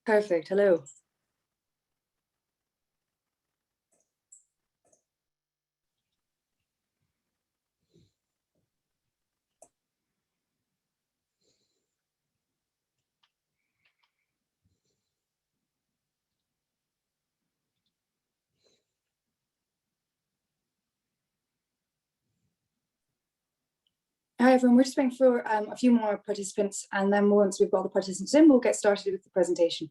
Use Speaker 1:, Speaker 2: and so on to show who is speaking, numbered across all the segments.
Speaker 1: Perfect. Hello. Hi everyone, we're just waiting for a few more participants, and then once we've got the participants in, we'll get started with the presentation.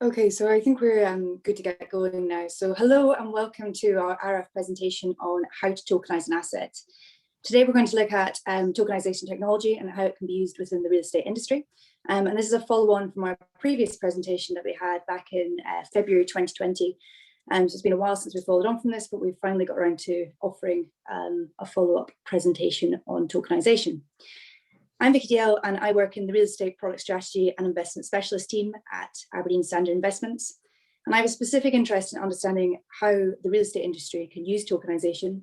Speaker 1: Okay, so I think we're good to get going now. So hello and welcome to our AREF presentation on how to tokenize an asset. Today we're going to look at tokenization technology and how it can be used within the real estate industry. And this is a follow-on from our previous presentation that we had back in February 2020. So it's been a while since we followed on from this, but we've finally got around to offering a follow-up presentation on tokenization. I'm Vicky Diel, and I work in the real estate product strategy and investment specialist team at Aberdeen Standard Investments. And I have a specific interest in understanding how the real estate industry can use tokenization,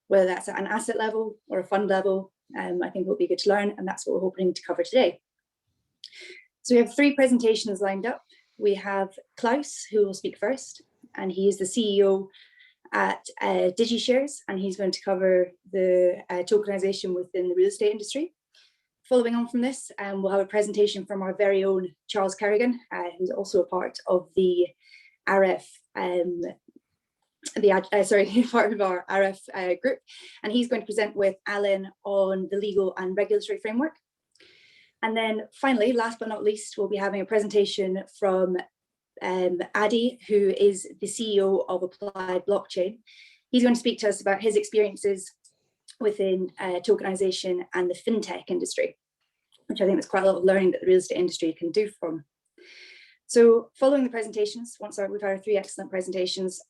Speaker 1: whether that's at an asset level or a fund level. I think it will be good to learn, and that's what we're hoping to cover today. So we have 3 presentations lined up. We have Klaus, who will speak first, and he is the CEO at DigiShares, and he's going to cover the tokenization within the real estate industry. Following on from this, we'll have a presentation from our very own Charles Kerrigan, who's also a part of the AREF, part of our AREF group, and he's going to present with Alan on the legal and regulatory framework. And then finally, last but not least, we'll be having a presentation from Adi, who is the CEO of Applied Blockchain. He's going to speak to us about his experiences within tokenization and the fintech industry, which I think there's quite a lot of learning that the real estate industry can do from. So following the presentations, once we've had our 3 excellent presentations,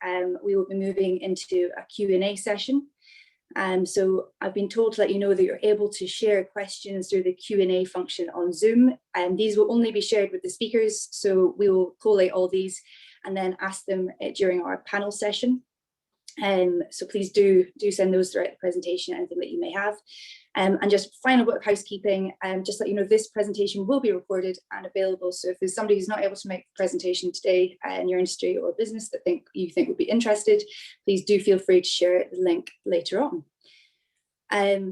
Speaker 1: we will be moving into a Q&A session. So I've been told to let you know that you're able to share questions through the Q&A function on Zoom, and these will only be shared with the speakers. So we will collate all these and then ask them during our panel session. So please do send those throughout the presentation, anything that you may have. And just final bit of housekeeping, just let you know this presentation will be recorded and available. So if there's somebody who's not able to make the presentation today in your industry or business that you think would be interested, please do feel free to share the link later on.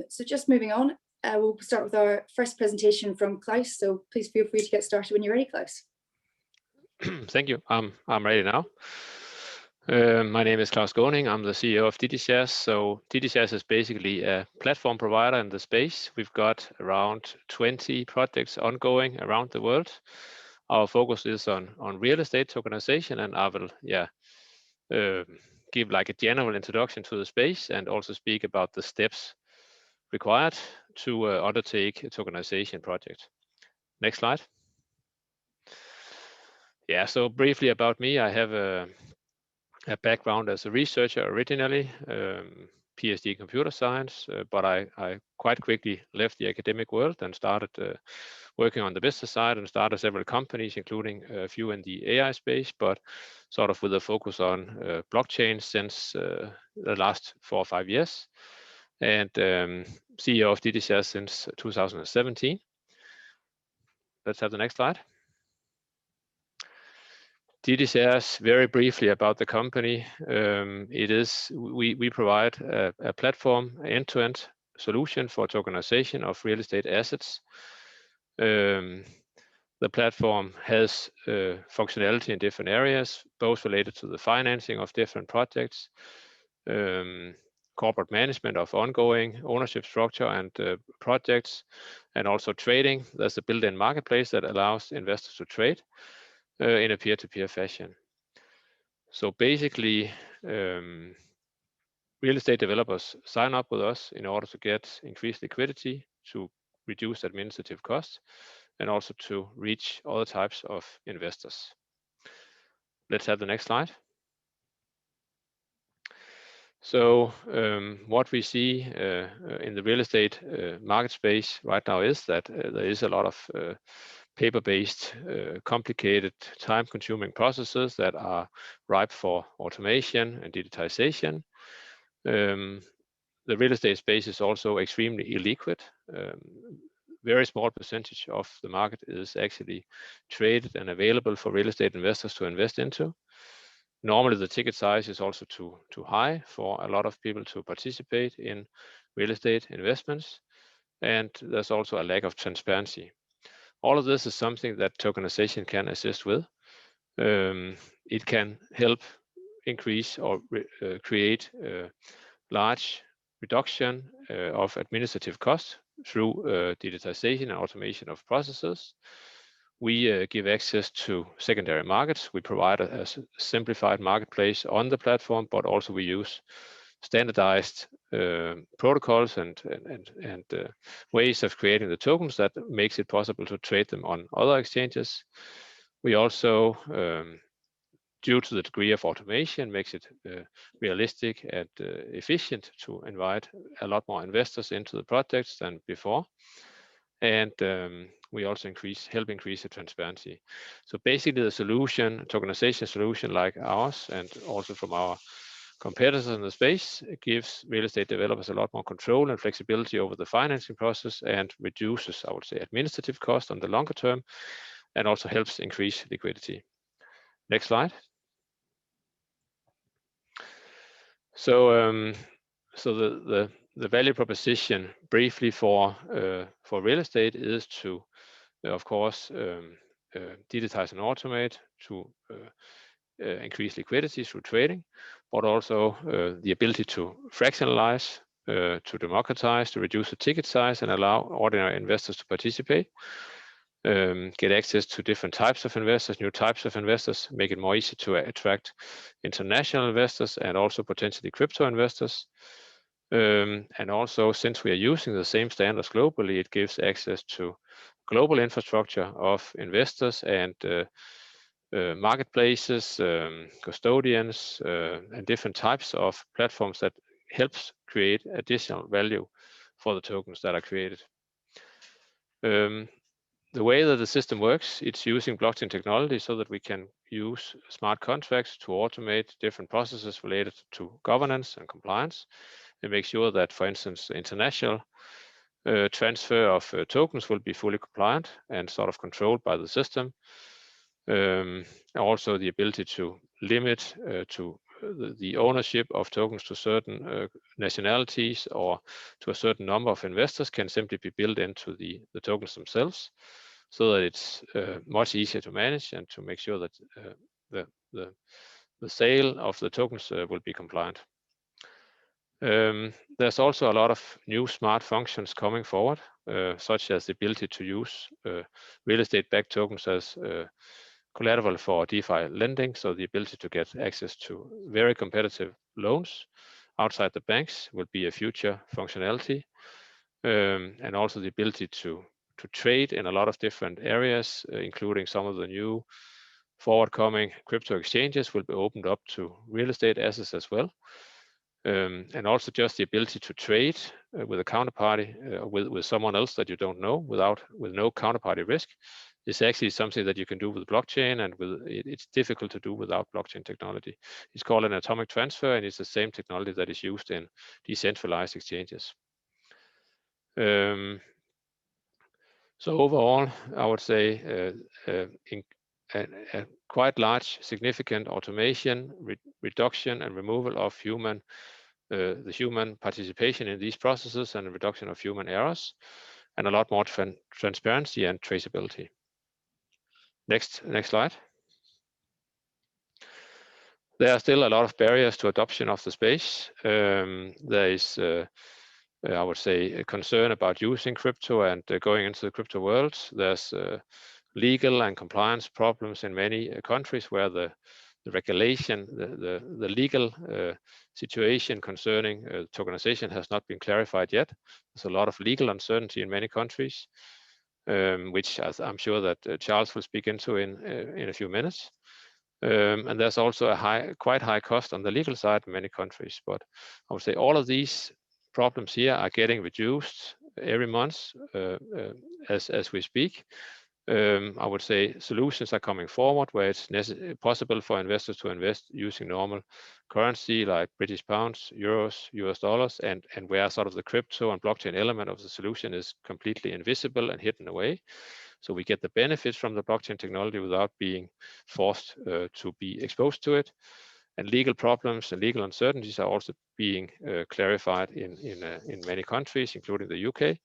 Speaker 1: So just moving on, we'll start with our first presentation from Klaus. So please feel free to get started when you're ready, Klaus.
Speaker 2: Thank you. I'm ready now. My name is Klaus Goning. I'm the CEO of DigiShares. So DigiShares is basically a platform provider in the space. We've got around 20 projects ongoing around the world. Our focus is on real estate tokenization, and I will give like a general introduction to the space and also speak about the steps required to undertake a tokenization project. Next slide. Yeah, so briefly about me, I have a background as a researcher originally, PhD in computer science, but I quite quickly left the academic world and started working on the business side and started several companies, including a few in the AI space, but sort of with a focus on blockchain since the last 4 or 5 years. and CEO of TDCS since 2017. Let's have the next slide. TDCS, very briefly about the company. We provide a platform, end-to-end solution for tokenization of real estate assets. The platform has functionality in different areas, both related to the financing of different projects, corporate management of ongoing ownership structure and projects, and also trading. There's a built-in marketplace that allows investors to trade in a peer-to-peer fashion. So basically, real estate developers sign up with us in order to get increased liquidity, to reduce administrative costs, and also to reach other types of investors. Let's have the next slide. So what we see in the real estate market space right now is that there is a lot of paper-based, complicated, time-consuming processes that are ripe for automation and digitization. The real estate space is also extremely illiquid. Very small percentage of the market is actually traded and available for real estate investors to invest into. Normally, the ticket size is also too high for a lot of people to participate in real estate investments, and there's also a lack of transparency. All of this is something that tokenization can assist with. It can help increase or create large reduction of administrative costs through digitization and automation of processes. We give access to secondary markets. We provide a simplified marketplace on the platform, but also we use standardized protocols and ways of creating the tokens that makes it possible to trade them on other exchanges. We also, due to the degree of automation, makes it realistic and efficient to invite a lot more investors into the projects than before. And we also help increase the transparency. So basically the solution, tokenization solution like ours, and also from our competitors in the space, it gives real estate developers a lot more control and flexibility over the financing process and reduces, I would say, administrative cost on the longer term, and also helps increase liquidity. Next slide. So, the value proposition briefly for real estate is to, of course, digitize and automate to increase liquidity through trading, but also the ability to fractionalize, to democratize, to reduce the ticket size and allow ordinary investors to participate, get access to different types of investors, new types of investors, make it more easy to attract international investors and also potentially crypto investors. And also, since we are using the same standards globally, it gives access to global infrastructure of investors and marketplaces, custodians, and different types of platforms that helps create additional value for the tokens that are created. The way that the system works, it's using blockchain technology so that we can use smart contracts to automate different processes related to governance and compliance, and make sure that, for instance, international transfer of tokens will be fully compliant and sort of controlled by the system. Also the ability to limit to the ownership of tokens to certain nationalities or to a certain number of investors can simply be built into the tokens themselves, so that it's much easier to manage and to make sure that the sale of the tokens will be compliant. There's also a lot of new smart functions coming forward, such as the ability to use real estate-backed tokens as collateral for DeFi lending, so the ability to get access to very competitive loans outside the banks will be a future functionality, and also the ability to trade in a lot of different areas, including some of the new forward-coming crypto exchanges will be opened up to real estate assets as well. And also just the ability to trade with a counterparty, with someone else that you don't know, with no counterparty risk, is actually something that you can do with blockchain, and it's difficult to do without blockchain technology. It's called an atomic transfer, and it's the same technology that is used in decentralized exchanges. So overall, I would say a quite large, significant automation, reduction and removal of the human participation in these processes, and a reduction of human errors, and a lot more transparency and traceability. Next slide. There are still a lot of barriers to adoption of the space. There is, I would say, a concern about using crypto and going into the crypto world. There's legal and compliance problems in many countries where the regulation, the legal situation concerning tokenization has not been clarified yet. There's a lot of legal uncertainty in many countries, which I'm sure that Charles will speak into in a few minutes. And there's also a quite high cost on the legal side in many countries. But I would say all of these problems here are getting reduced every month as we speak. I would say solutions are coming forward where it's possible for investors to invest using normal currency like British pounds, euros, US dollars, and where sort of the crypto and blockchain element of the solution is completely invisible and hidden away. So we get the benefits from the blockchain technology without being forced to be exposed to it. And legal problems and legal uncertainties are also being clarified in many countries, including the UK.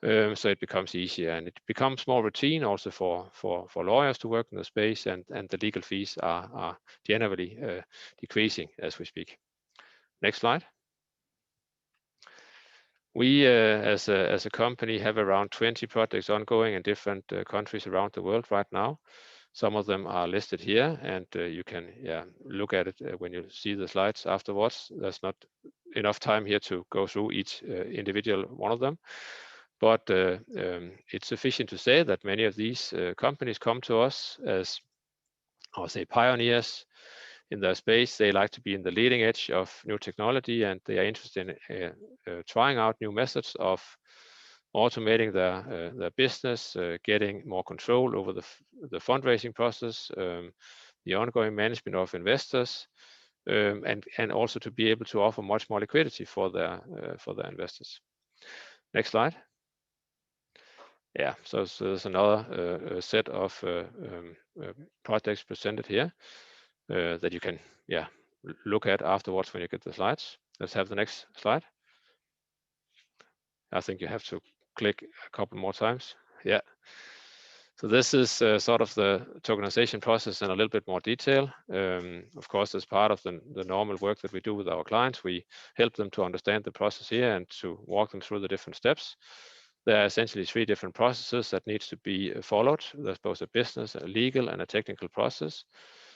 Speaker 2: So it becomes easier, and it becomes more routine also for lawyers to work in the space, and the legal fees are generally decreasing as we speak. Next slide. We as a company have around 20 projects ongoing in different countries around the world right now. Some of them are listed here, and you can look at it when you see the slides afterwards. There's not enough time here to go through each individual one of them. But it's sufficient to say that many of these companies come to us as, I would say, pioneers in their space. They like to be in the leading edge of new technology, and they are interested in trying out new methods of automating their business, getting more control over the fundraising process, the ongoing management of investors, and also to be able to offer much more liquidity for their investors. Next slide. Yeah, so there's another set of projects presented here that you can look at afterwards when you get the slides. Let's have the next slide. I think you have to click a couple more times. Yeah. So this is sort of the tokenization process in a little bit more detail. Of course, as part of the normal work that we do with our clients, we help them to understand the process here and to walk them through the different steps. There are essentially 3 different processes that needs to be followed. There's both a business, a legal, and a technical process.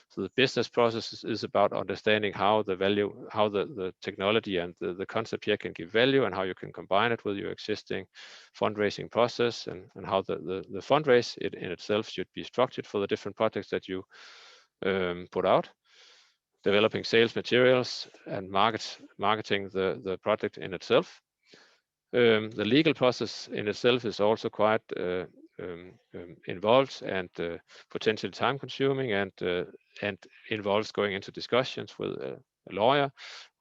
Speaker 2: So the business process is about understanding how the technology and the concept here can give value, and how you can combine it with your existing fundraising process, and how the fundraise in itself should be structured for the different projects that you put out. Developing sales materials and marketing the project in itself. The legal process in itself is also quite involved and potentially time-consuming, and involves going into discussions with a lawyer,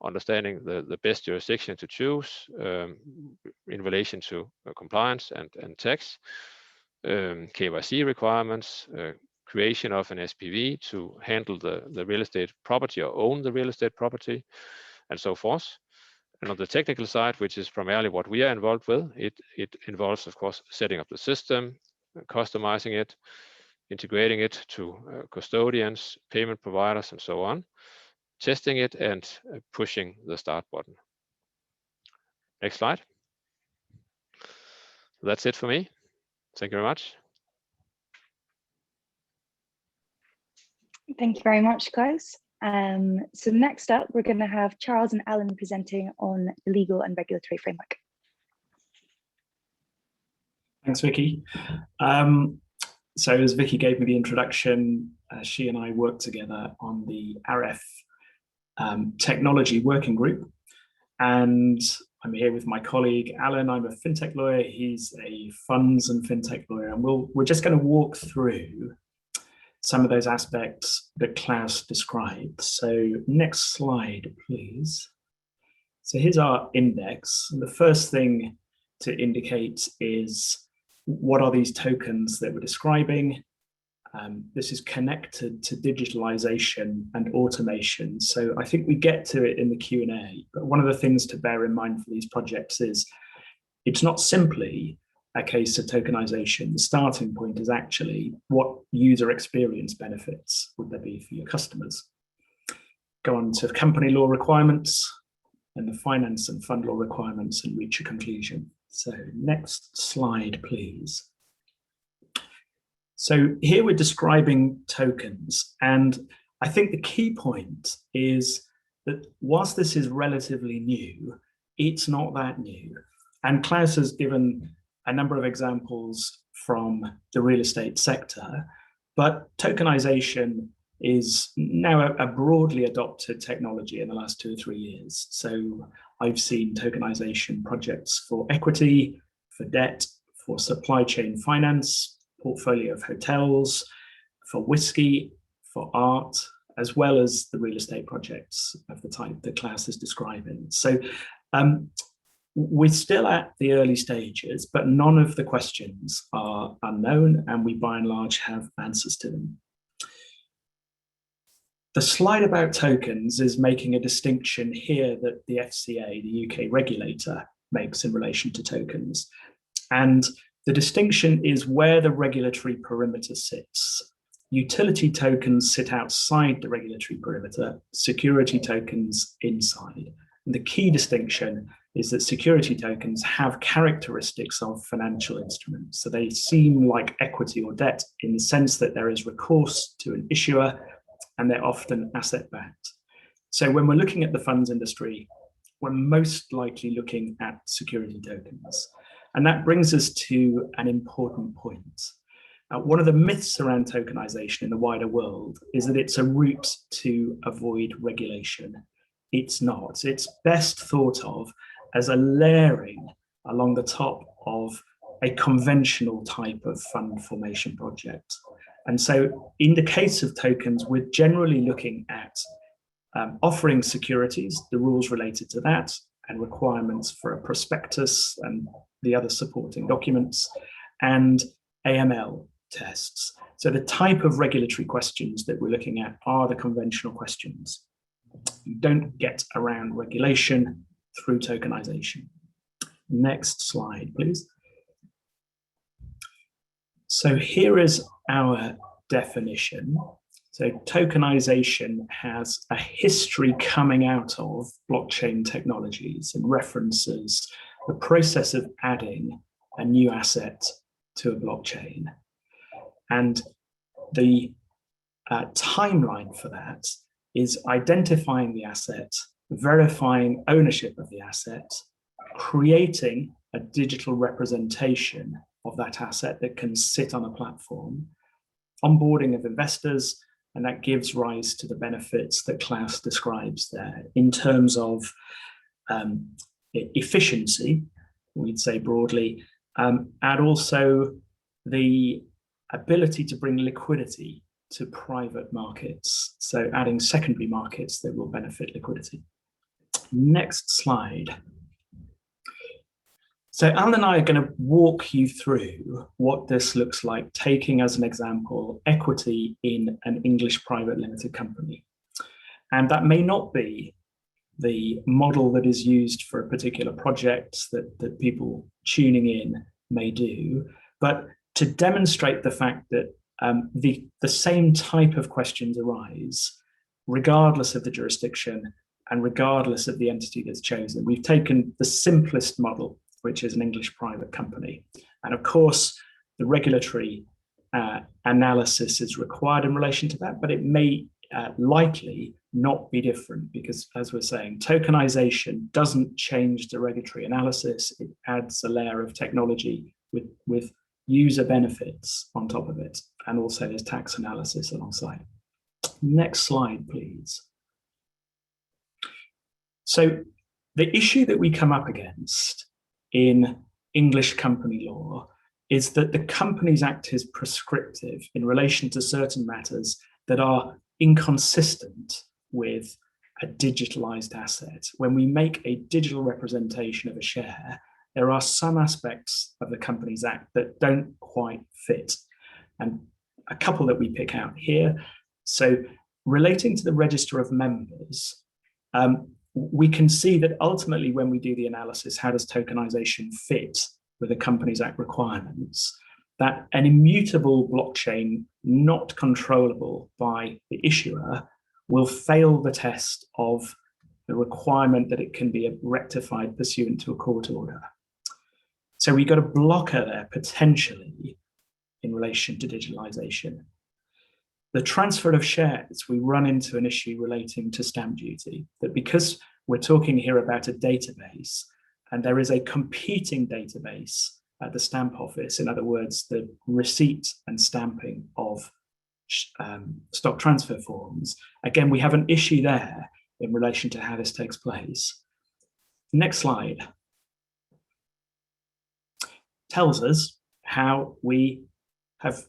Speaker 2: understanding the best jurisdiction to choose in relation to compliance and tax, KYC requirements, creation of an SPV to handle the real estate property or own the real estate property, and so forth. And on the technical side, which is primarily what we are involved with, it involves, of course, setting up the system, customizing it, integrating it to custodians, payment providers, and so on, testing it, and pushing the start button. Next slide. That's it for me. Thank you very much.
Speaker 1: Thank you very much, Klaus. So next up, we're going to have Charles and Alan presenting on the legal and regulatory framework.
Speaker 3: Thanks, Vicky. So as Vicky gave me the introduction, she and I worked together on the AREF technology working group. And I'm here with my colleague, Alan. I'm a fintech lawyer. He's a funds and fintech lawyer. And we're just going to walk through some of those aspects that Klaus described. So next slide, please. So here's our index. And the first thing to indicate is what are these tokens that we're describing? This is connected to digitalization and automation. So I think we get to it in the Q&A, but one of the things to bear in mind for these projects is it's not simply a case of tokenization. The starting point is actually what user experience benefits would there be for your customers. Go on to company law requirements and the finance and fund law requirements and reach a conclusion. So next slide, please. So here we're describing tokens, and I think the key point is that whilst this is relatively new, it's not that new. And Klaus has given a number of examples from the real estate sector, but tokenization is now a broadly adopted technology in the last 2 or 3 years. So I've seen tokenization projects for equity, for debt, for supply chain finance, portfolio of hotels, for whiskey, for art, as well as the real estate projects of the type that Klaus is describing. So we're still at the early stages, but none of the questions are unknown, and we by and large have answers to them. The slide about tokens is making a distinction here that the FCA, the UK regulator, makes in relation to tokens. And the distinction is where the regulatory perimeter sits. Utility tokens sit outside the regulatory perimeter, security tokens inside. And the key distinction is that security tokens have characteristics of financial instruments. So they seem like equity or debt in the sense that there is recourse to an issuer and they're often asset-backed. So when we're looking at the funds industry, we're most likely looking at security tokens. And that brings us to an important point. One of the myths around tokenization in the wider world is that it's a route to avoid regulation. It's not. It's best thought of as a layering along the top of a conventional type of fund formation project. And so in the case of tokens, we're generally looking at offering securities, the rules related to that, and requirements for a prospectus and the other supporting documents, and AML tests. So the type of regulatory questions that we're looking at are the conventional questions. You don't get around regulation through tokenization. Next slide, please. So here is our definition. So tokenization has a history coming out of blockchain technologies and references the process of adding a new asset to a blockchain. And the timeline for that is identifying the asset, verifying ownership of the asset, creating a digital representation of that asset that can sit on a platform, onboarding of investors, and that gives rise to the benefits that Klaus describes there in terms of efficiency, we'd say broadly, and also the ability to bring liquidity to private markets. So adding secondary markets that will benefit liquidity. Next slide. So Alan and I are going to walk you through what this looks like, taking as an example equity in an English private limited company. And that may not be the model that is used for a particular project that people tuning in may do, but to demonstrate the fact that the same type of questions arise regardless of the jurisdiction and regardless of the entity that's chosen. We've taken the simplest model, which is an English private company. And of course, the regulatory analysis is required in relation to that, but it may likely not be different because, as we're saying, tokenization doesn't change the regulatory analysis. It adds a layer of technology with user benefits on top of it. And also there's tax analysis alongside. Next slide, please. So The issue that we come up against in English company law is that the Companies Act is prescriptive in relation to certain matters that are inconsistent with a digitalized asset. When we make a digital representation of a share, there are some aspects of the Companies Act that don't quite fit. And a couple that we pick out here. So relating to the register of members, we can see that ultimately when we do the analysis, how does tokenization fit with the Companies Act requirements, that an immutable blockchain not controllable by the issuer will fail the test of the requirement that it can be rectified pursuant to a court order. So we got a blocker there potentially in relation to digitalization. The transfer of shares, we run into an issue relating to stamp duty, that because we're talking here about a database and there is a competing database at the stamp office, in other words, the receipt and stamping of stock transfer forms, again, we have an issue there in relation to how this takes place. Next slide tells us how we have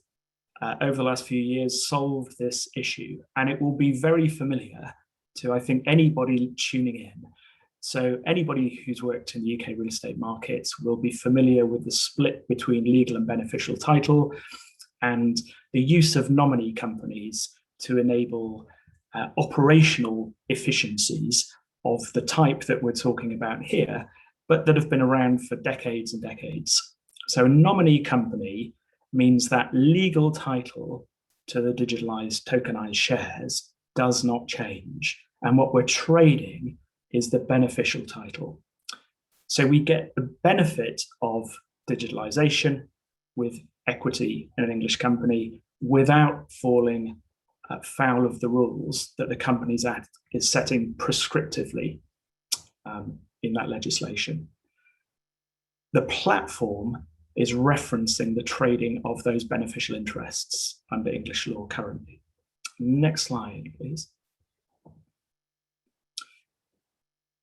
Speaker 3: over the last few years solved this issue, and it will be very familiar to, I think, anybody tuning in. So anybody who's worked in the UK real estate markets will be familiar with the split between legal and beneficial title and the use of nominee companies to enable operational efficiencies of the type that we're talking about here, but that have been around for decades and decades. So a nominee company means that legal title to the digitalized tokenized shares does not change. And what we're trading is the beneficial title. So we get the benefit of digitalization with equity in an English company without falling foul of the rules that the Companies Act is setting prescriptively in that legislation. The platform is referencing the trading of those beneficial interests under English law currently. Next slide, please.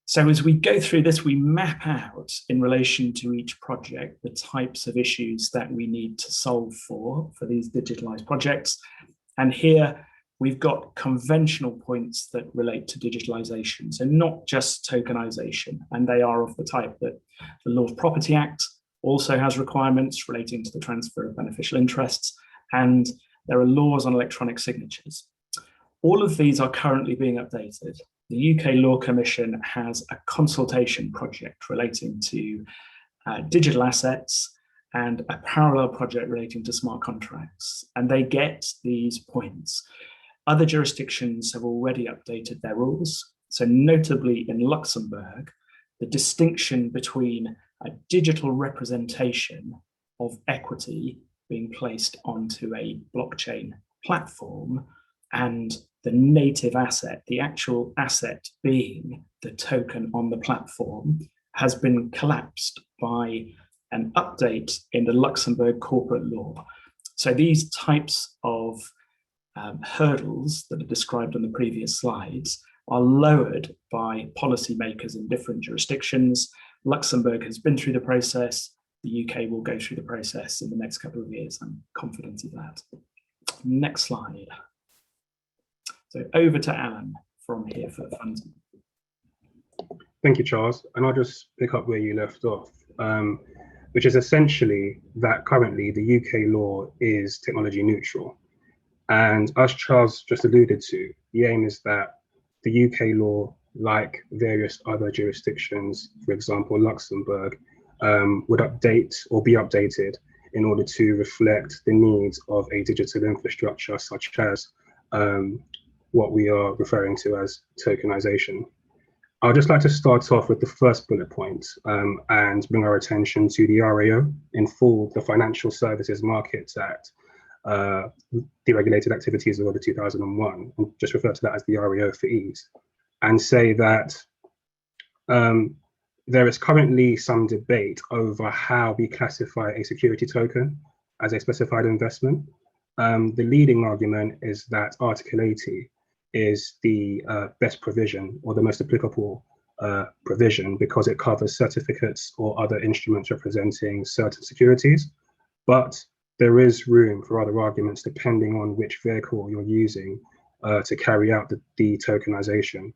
Speaker 3: So as we go through this, we map out in relation to each project the types of issues that we need to solve for these digitalized projects. And here we've got conventional points that relate to digitalization. So not just tokenization, and they are of the type that the Lord's Property Act also has requirements relating to the transfer of beneficial interests, and there are laws on electronic signatures. All of these are currently being updated. The UK Law Commission has a consultation project relating to digital assets and a parallel project relating to smart contracts, and they get these points. Other jurisdictions have already updated their rules. So notably in Luxembourg, the distinction between a digital representation of equity being placed onto a blockchain platform and the native asset, the actual asset being the token on the platform, has been collapsed by an update in the Luxembourg corporate law. So these types of hurdles that are described on the previous slides are lowered by policymakers in different jurisdictions. Luxembourg has been through the process. The UK will go through the process in the next couple of years. I'm confident of that. Next slide. So over to Alan from here for funds.
Speaker 4: Thank you, Charles. And I'll just pick up where you left off, which is essentially that currently the UK law is technology neutral. And as Charles just alluded to, the aim is that the UK law, like various other jurisdictions, for example, Luxembourg, would update or be updated in order to reflect the needs of a digital infrastructure such as what we are referring to as tokenization. I'd just like to start off with the first bullet point and bring our attention to the RAO, in full, the Financial Services Markets Act, Deregulated Activities of Order 2001, and just refer to that as the RAO for ease, and say that there is currently some debate over how we classify a security token as a specified investment. The leading argument is that Article 80 is the best provision or the most applicable provision because it covers certificates or other instruments representing certain securities, but there is room for other arguments depending on which vehicle you're using to carry out the tokenization.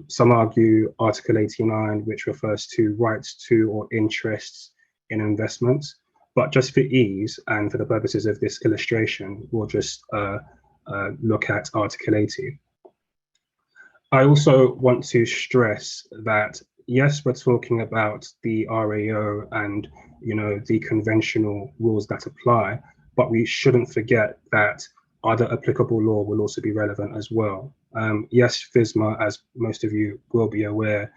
Speaker 4: Some argue Article 89, which refers to rights to or interests in investments, but just for ease and for the purposes of this illustration, we'll just look at Article 80. I also want to stress that, yes, we're talking about the RAO and the conventional rules that apply, but we shouldn't forget that other applicable law will also be relevant as well. Yes, FISMA, as most of you will be aware,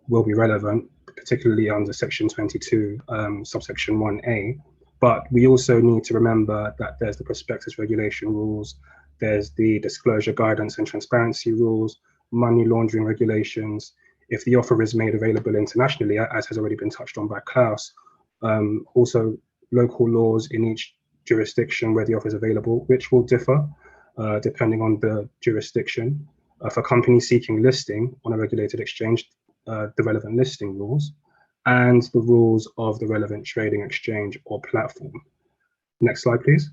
Speaker 4: will be relevant, particularly under Section 22, subsection 1A. But we also need to remember that there's the prospectus regulation rules, there's the disclosure guidance and transparency rules, money laundering regulations. If the offer is made available internationally, as has already been touched on by Klaus, also local laws in each jurisdiction where the offer is available, which will differ depending on the jurisdiction. For companies seeking listing on a regulated exchange, the relevant listing rules, and the rules of the relevant trading exchange or platform. Next slide, please.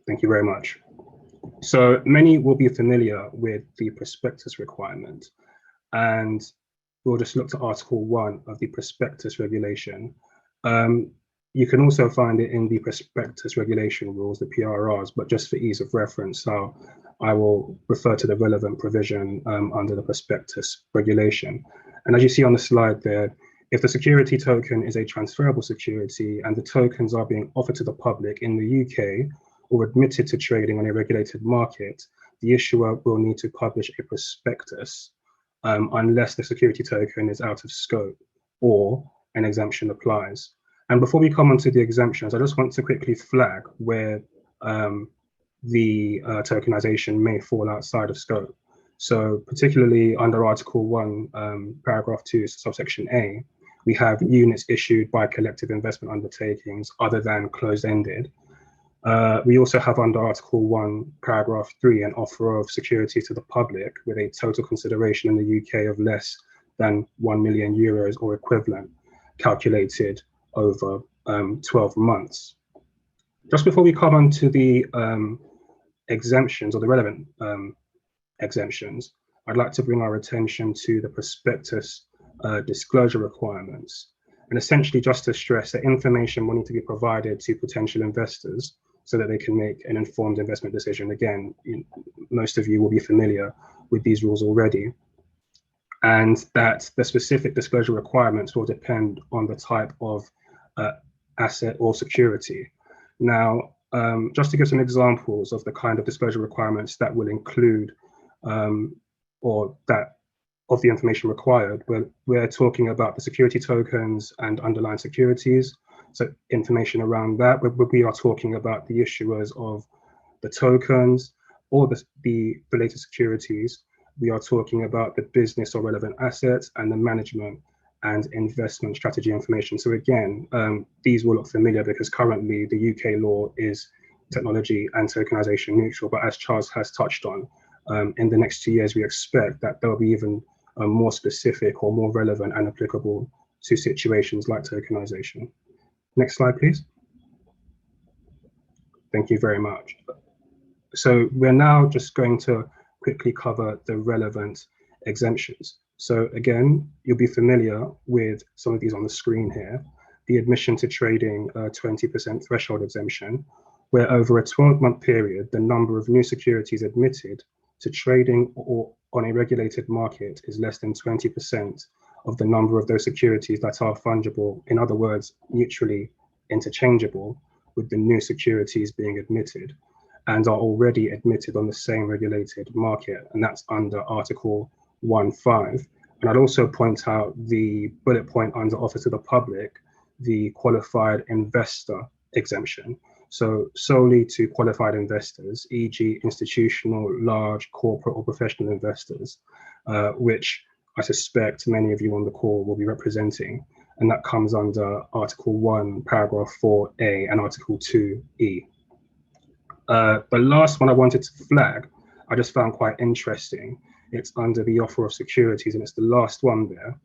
Speaker 4: Thank you very much. So many will be familiar with the prospectus requirement, and we'll just look to Article 1 of the prospectus regulation. You can also find it in the prospectus regulation rules, the PRRs, but just for ease of reference, so I will refer to the relevant provision under the prospectus regulation. And as you see on the slide there, if the security token is a transferable security and the tokens are being offered to the public in the UK or admitted to trading on a regulated market, the issuer will need to publish a prospectus unless the security token is out of scope or an exemption applies. And before we come on to the exemptions, I just want to quickly flag where the tokenization may fall outside of scope. So particularly under Article 1, paragraph 2, subsection A, we have units issued by collective investment undertakings other than closed-ended. We also have under Article 1, paragraph 3, an offer of security to the public with a total consideration in the UK of less than €1 million or equivalent, calculated over 12 months. Just before we come on to the exemptions or the relevant exemptions, I'd like to bring our attention to the prospectus disclosure requirements. And essentially just to stress that information will need to be provided to potential investors so that they can make an informed investment decision. Again, most of you will be familiar with these rules already. And that the specific disclosure requirements will depend on the type of asset or security. Now, just to give some examples of the kind of disclosure requirements that will include or that of the information required, we're talking about the security tokens and underlying securities. So information around that, we are talking about the issuers of the tokens or the related securities. We are talking about the business or relevant assets and the management and investment strategy information. So again, these will look familiar because currently the UK law is technology and tokenization neutral, but as Charles has touched on, in the next 2 years, we expect that there'll be even more specific or more relevant and applicable to situations like tokenization. Next slide, please. Thank you very much. So we're now just going to quickly cover the relevant exemptions. So again, you'll be familiar with some of these on the screen here. The admission to trading 20% threshold exemption, where over a 12-month period, the number of new securities admitted to trading or on a regulated market is less than 20% of the number of those securities that are fungible, in other words, mutually interchangeable with the new securities being admitted and are already admitted on the same regulated market, and that's under Article 1.5. And I'd also point out the bullet point under offer to the public, the qualified investor exemption. So solely to qualified investors, e.g. institutional, large, corporate or professional investors, which I suspect many of you on the call will be representing. And that comes under Article 1, paragraph 4A and Article 2E. The last one I wanted to flag, I just found quite interesting, It's under the offer of securities, and it's the last one there,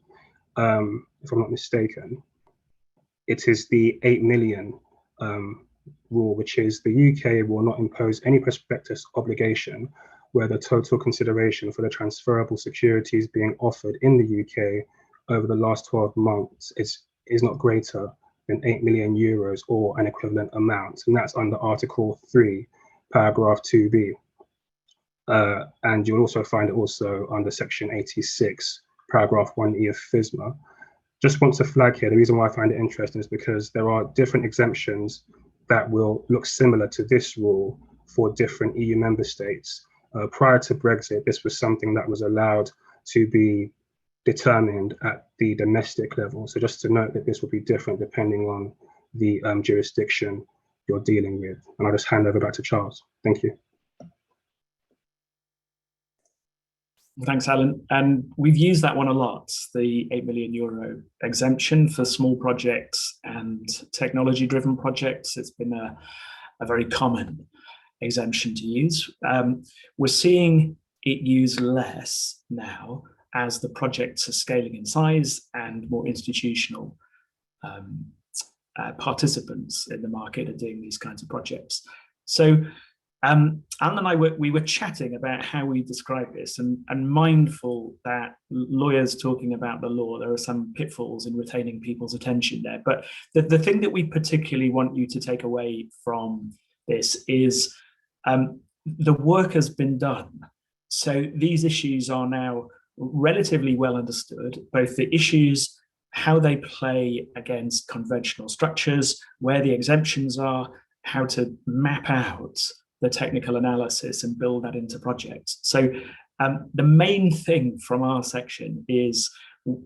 Speaker 4: if I'm not mistaken. It is the 8 million rule, which is the UK will not impose any prospectus obligation where the total consideration for the transferable securities being offered in the UK over the last 12 months is not greater than 8 million euros or an equivalent amount. And that's under Article 3, paragraph 2b. And you'll also find it also under Section 86, paragraph 1e of FISMA. Just want to flag here, the reason why I find it interesting is because there are different exemptions that will look similar to this rule for different EU member states. Prior to Brexit, this was something that was allowed to be determined at the domestic level. So just to note that this will be different depending on the jurisdiction you're dealing with. And I'll just hand over back to Charles. Thank you.
Speaker 3: Thanks, Alan. And we've used that one a lot, the €8 million exemption for small projects and technology-driven projects. It's been a very common exemption to use. We're seeing it used less now as the projects are scaling in size and more institutional participants in the market are doing these kinds of projects. So Alan and I we were chatting about how we describe this, and mindful that lawyers talking about the law, there are some pitfalls in retaining people's attention there. But the thing that we particularly want you to take away from this is the work has been done. So these issues are now relatively well understood, both the issues, how they play against conventional structures, where the exemptions are, how to map out the technical analysis and build that into projects. So the main thing from our section is,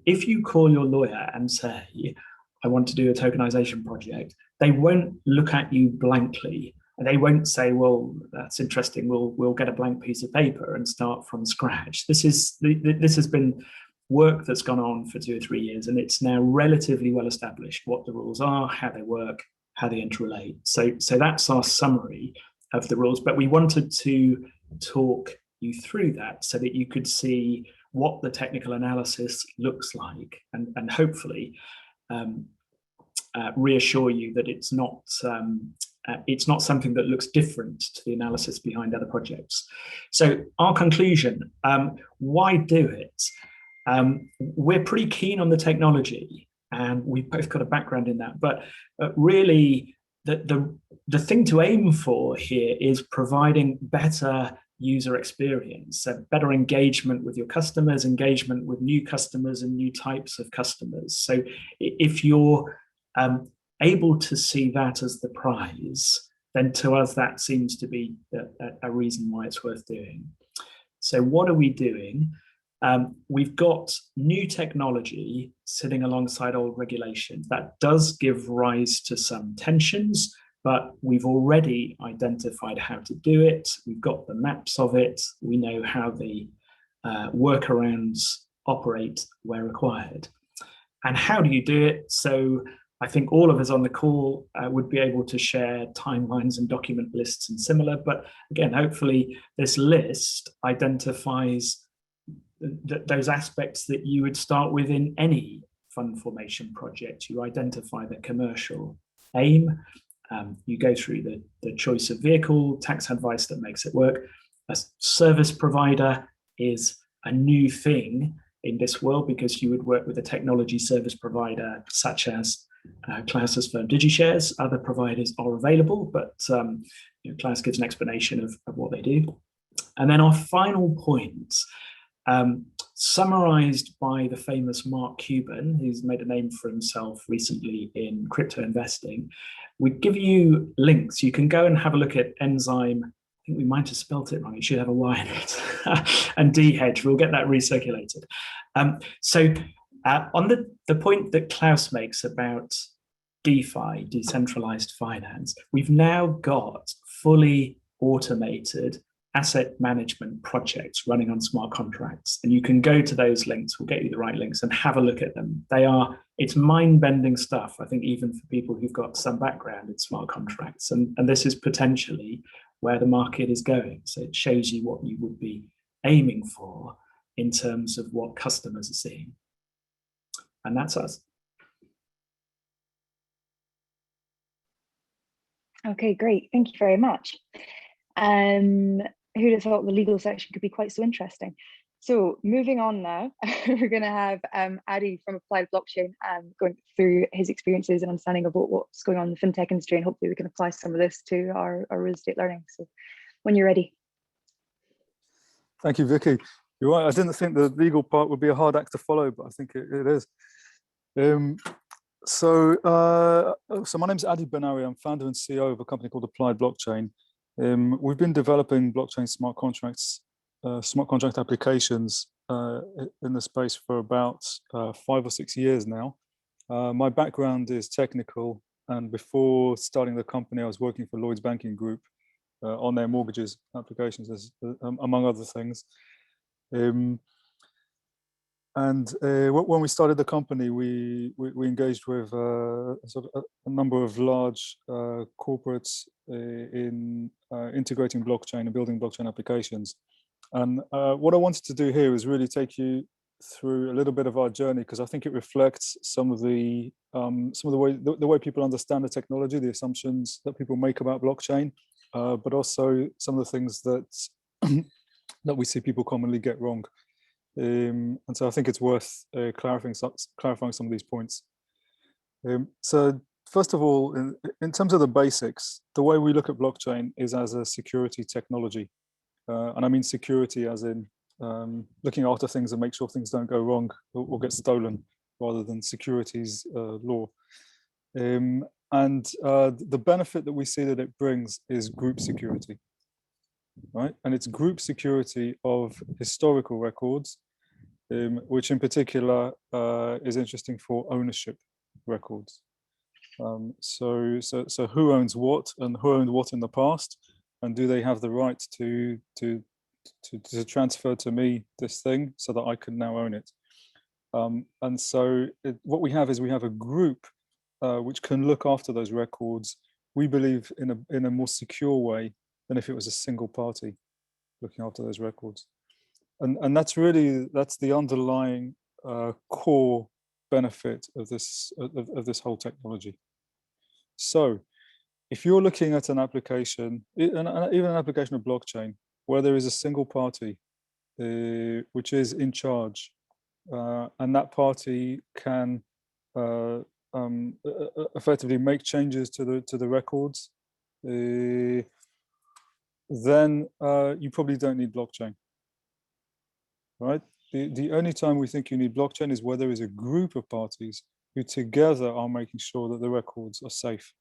Speaker 3: if you call your lawyer and say, I want to do a tokenization project, they won't look at you blankly. And they won't say, well, that's interesting, we'll get a blank piece of paper and start from scratch. This has been work that's gone on for 2 or 3 years, and it's now relatively well established what the rules are, how they work, how they interrelate. So that's our summary of the rules, but we wanted to talk you through that so that you could see what the technical analysis looks like, and hopefully reassure you that it's not something that looks different to the analysis behind other projects. So our conclusion, why do it? We're pretty keen on the technology, and we've both got a background in that, but really the thing to aim for here is providing better user experience, so better engagement with your customers, engagement with new customers and new types of customers. So if you're able to see that as the prize, then to us that seems to be a reason why it's worth doing. So what are we doing? We've got new technology sitting alongside old regulations. That does give rise to some tensions, but we've already identified how to do it. We've got the maps of it. We know how the workarounds operate where required. And how do you do it? So I think all of us on the call would be able to share timelines and document lists and similar, but again, hopefully this list identifies those aspects that you would start with in any fund formation project. You identify the commercial aim, you go through the choice of vehicle, tax advice that makes it work. A service provider is a new thing in this world because you would work with a technology service provider such as Klaus's firm DigiShares. Other providers are available, but Klaus gives an explanation of what they do. And then our final point, summarized by the famous Mark Cuban, who's made a name for himself recently in crypto investing. We give you links. You can go and have a look at Enzyme. I think we might have spelt it wrong. It should have a Y in it. And D-Hedge, we'll get that recirculated. On the point that Klaus makes about DeFi, decentralized finance, we've now got fully automated asset management projects running on smart contracts. And you can go to those links, we'll get you the right links, and have a look at them. It's mind-bending stuff, I think, even for people who've got some background in smart contracts. And this is potentially where the market is going. So it shows you what you would be aiming for in terms of what customers are seeing. And that's us.
Speaker 5: Okay, great. Thank you very much. Who'd have thought the legal section could be quite so interesting? So moving on now, we're going to have Adi from Applied Blockchain going through his experiences and understanding of what's going on in the fintech industry, and hopefully we can apply some of this to our real estate learning. So when you're ready.
Speaker 6: Thank you, Vicky. You're right, I didn't think the legal part would be a hard act to follow, but I think it is. So my name is Adi Ben-Ari. I'm founder and CEO of a company called Applied Blockchain. We've been developing blockchain smart contracts, smart contract applications in the space for about 5 or 6 years now. My background is technical, and before starting the company, I was working for Lloyds Banking Group on their mortgages applications, among other things. When we started the company, we engaged with sort of a number of large corporates in integrating blockchain and building blockchain applications. And what I wanted to do here is really take you through a little bit of our journey, because I think it reflects some of the way people understand the technology, the assumptions that people make about blockchain, but also some of the things that that we see people commonly get wrong. And so I think it's worth clarifying some of these points. So first of all, in terms of the basics, the way we look at blockchain is as a security technology. And I mean security as in looking after things and make sure things don't go wrong or get stolen, rather than securities law. And the benefit that we see that it brings is group security. Right, and it's group security of historical records, which in particular is interesting for ownership records. So who owns what, and who owned what in the past, and do they have the right to transfer to me this thing so that I can now own it? And so what we have is we have a group which can look after those records, we believe, in a more secure way than if it was a single party looking after those records. And that's the underlying core benefit of this whole technology. So if you're looking at an application, even an application of blockchain, where there is a single party which is in charge, and that party can effectively make changes to the records, then you probably don't need blockchain, right? The only time we think you need blockchain is where there is a group of parties who together are making sure that the records are safe.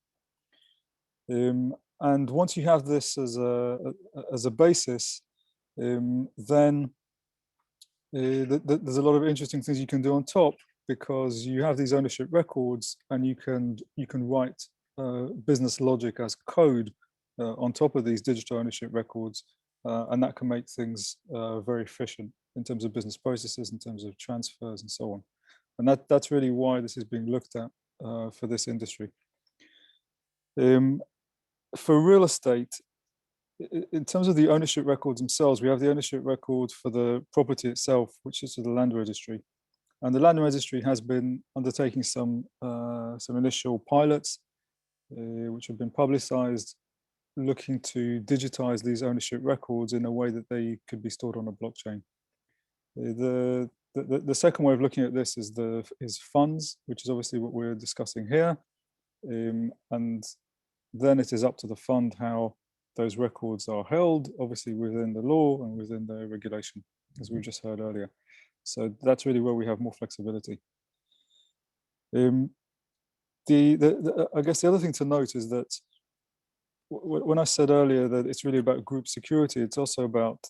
Speaker 6: And once you have this as a basis, then there's a lot of interesting things you can do on top, because you have these ownership records, and you can write business logic as code on top of these digital ownership records, and that can make things very efficient in terms of business processes, in terms of transfers and so on. And that's really why this is being looked at for this industry. For real estate, in terms of the ownership records themselves, we have the ownership record for the property itself, which is to the land registry. And the land registry has been undertaking some initial pilots, which have been publicized, looking to digitize these ownership records in a way that they could be stored on a blockchain. The second way of looking at this is funds, which is obviously what we're discussing here. And then it is up to the fund how those records are held, obviously within the law and within the regulation, as we just heard earlier. So that's really where we have more flexibility. I guess the other thing to note is that when I said earlier that it's really about group security, it's also about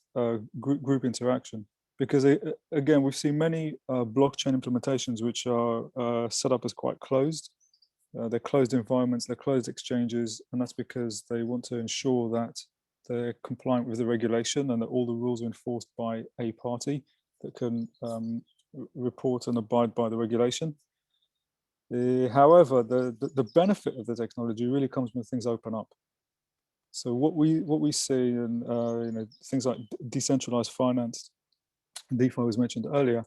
Speaker 6: group interaction. Because again, we've seen many blockchain implementations which are set up as quite closed. They're closed environments, they're closed exchanges, and that's because they want to ensure that they're compliant with the regulation and that all the rules are enforced by a party that can report and abide by the regulation. However, the benefit of the technology really comes when things open up. So what we see in things like decentralized finance, DeFi was mentioned earlier,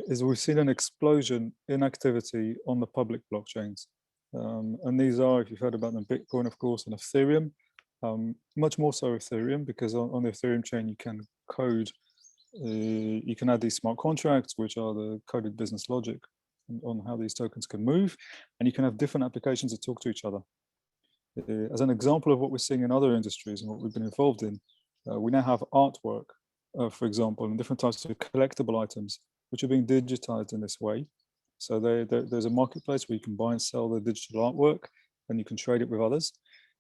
Speaker 6: is we've seen an explosion in activity on the public blockchains. And these are, if you've heard about them, Bitcoin, of course, and Ethereum. Much more so Ethereum, because on the Ethereum chain you can code, you can add these smart contracts, which are the coded business logic on how these tokens can move, and you can have different applications that talk to each other. As an example of what we're seeing in other industries and what we've been involved in, we now have artwork, for example, and different types of collectible items, which are being digitized in this way. So there's a marketplace where you can buy and sell the digital artwork, and you can trade it with others.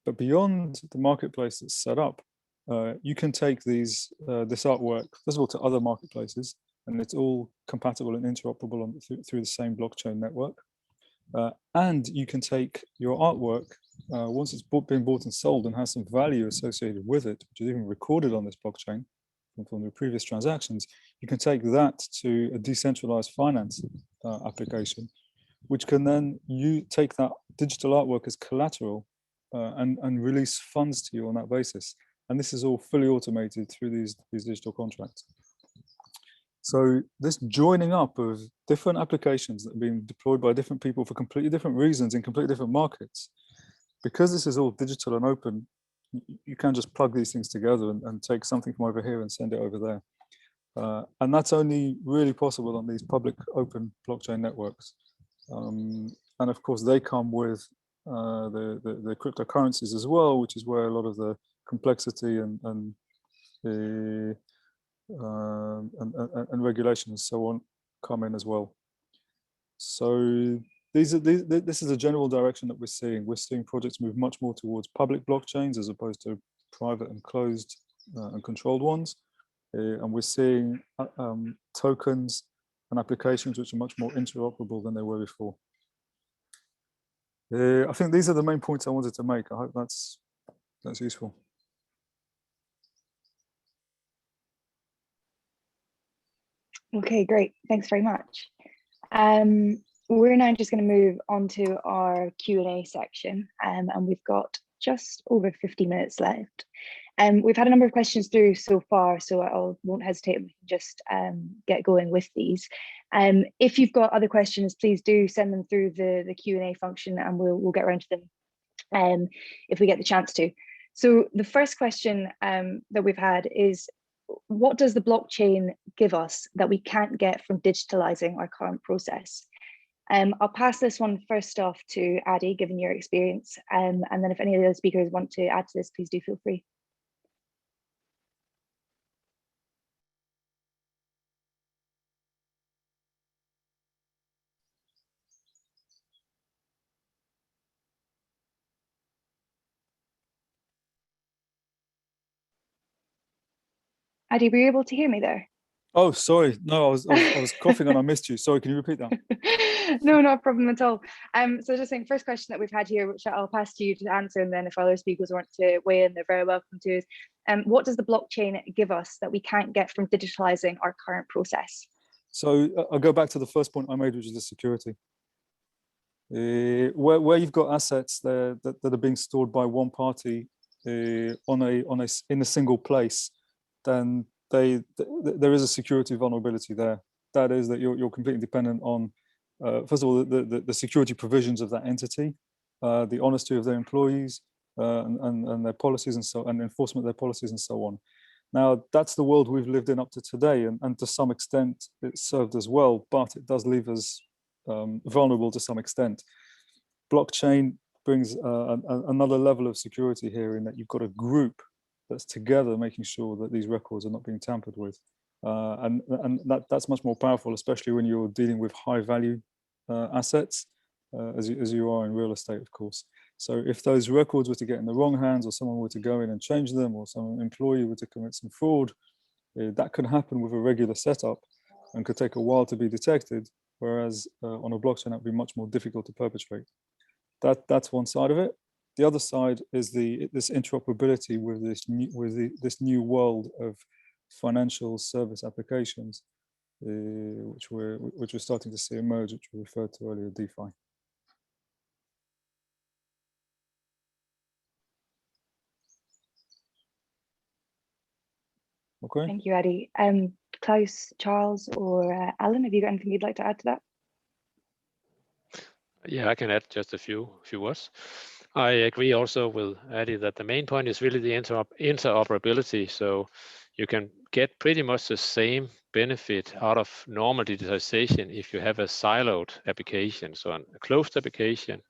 Speaker 6: But beyond the marketplace that's set up, you can take this artwork, first of all, to other marketplaces, and it's all compatible and interoperable through the same blockchain network. And you can take your artwork, once it's been bought and sold and has some value associated with it, which is even recorded on this blockchain from the previous transactions, you can take that to a decentralized finance application, which can then take that digital artwork as collateral and release funds to you on that basis. And this is all fully automated through these digital contracts. So this joining up of different applications that are being deployed by different people for completely different reasons in completely different markets, because this is all digital and open, you can just plug these things together and take something from over here and send it over there. And that's only really possible on these public open blockchain networks. And of course, they come with the cryptocurrencies as well, which is where a lot of the complexity and regulation and so on come in as well. So this is a general direction that we're seeing. We're seeing projects move much more towards public blockchains as opposed to private and closed and controlled ones. And we're seeing tokens and applications which are much more interoperable than they were before. I think these are the main points I wanted to make. I hope that's useful.
Speaker 5: Okay, great. Thanks very much. We're now just going to move on to our Q&A section, and we've got just over 50 minutes left. We've had a number of questions through so far, so I won't hesitate. We can just get going with these. If you've got other questions, please do send them through the Q&A function, and we'll get around to them if we get the chance to. So the first question that we've had is, what does the blockchain give us that we can't get from digitalizing our current process? I'll pass this one first off to Adi, given your experience, and then if any of the other speakers want to add to this, please do feel free. Adi, were you able to hear me there?
Speaker 6: Oh, sorry. No, I was coughing and I missed you. Sorry, can you repeat that?
Speaker 5: No, not a problem at all. So just saying, first question that we've had here, which I'll pass to you to answer, and then if other speakers want to weigh in, they're very welcome to, is what does the blockchain give us that we can't get from digitalizing our current process? So
Speaker 6: I'll go back to the first point I made, which is the security. Where you've got assets there that are being stored by one party in a single place, then there is a security vulnerability there. That is that you're completely dependent on, first of all, the security provisions of that entity, the honesty of their employees, and their policies and enforcement of their policies and so on. Now, that's the world we've lived in up to today, and to some extent it served us well, but it does leave us vulnerable to some extent. Blockchain brings another level of security here, in that you've got a group that's together making sure that these records are not being tampered with. And that's much more powerful, especially when you're dealing with high value assets, as you are in real estate, of course. So if those records were to get in the wrong hands, or someone were to go in and change them, or some employee were to commit some fraud, that could happen with a regular setup and could take a while to be detected, whereas on a blockchain, that would be much more difficult to perpetrate. That's one side of it. The other side is this interoperability with this new world of financial service applications, which we're starting to see emerge, which we referred to earlier, DeFi. Okay.
Speaker 5: Thank you, Adi. Klaus, Charles, or Alan, have you got anything you'd like to add to that?
Speaker 2: Yeah, I can add just a few words. I agree also with Adi that the main point is really the interoperability. So you can get pretty much the same benefit out of normal digitization if you have a siloed application, so a closed application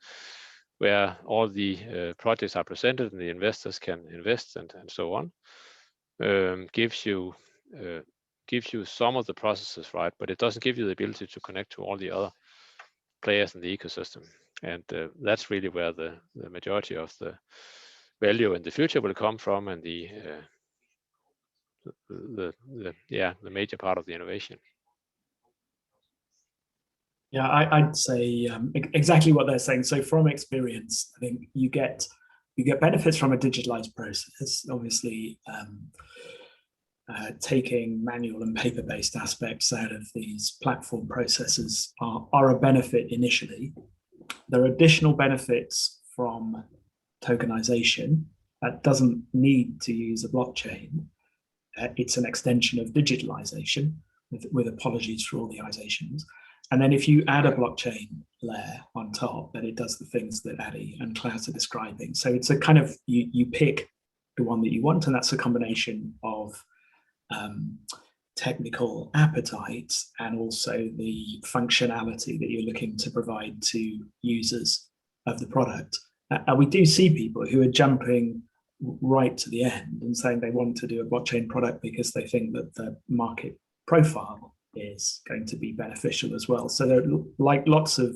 Speaker 2: where all the projects are presented and the investors can invest and so on. Gives you some of the processes, right? But it doesn't give you the ability to connect to all the other players in the ecosystem. And that's really where the majority of the value in the future will come from, and the major part of the innovation.
Speaker 3: Yeah, I'd say exactly what they're saying. So from experience, I think you get benefits from a digitalized process. Obviously, taking manual and paper-based aspects out of these platform processes are a benefit initially. There are additional benefits from tokenization that doesn't need to use a blockchain. It's an extension of digitalization, with apologies for all the izations. And then if you add a blockchain layer on top, then it does the things that Adi and Klaus are describing. So it's a kind of, you pick the one that you want, and that's a combination of technical appetite and also the functionality that you're looking to provide to users of the product. We do see people who are jumping right to the end and saying they want to do a blockchain product because they think that the market profile is going to be beneficial as well. So there are like lots of